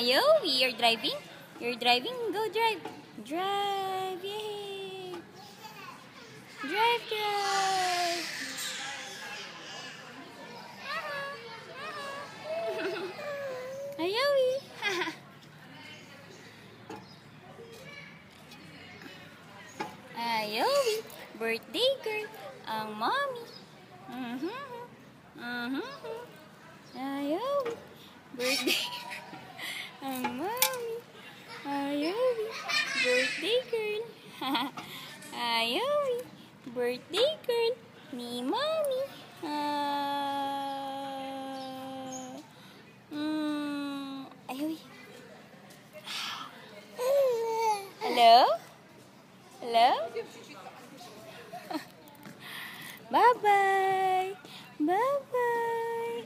You're driving? You're driving? Go drive. Drive. Yay. Drive, drive. Ayawi. Ayawi. Birthday girl. Ang mommy. Ayawi. Birthday. Ang mommy. Ayawi. Birthday girl. Ayawi. Birthday girl. Ni mommy. Ayawi. Hello? Hello? Bye-bye. Bye-bye.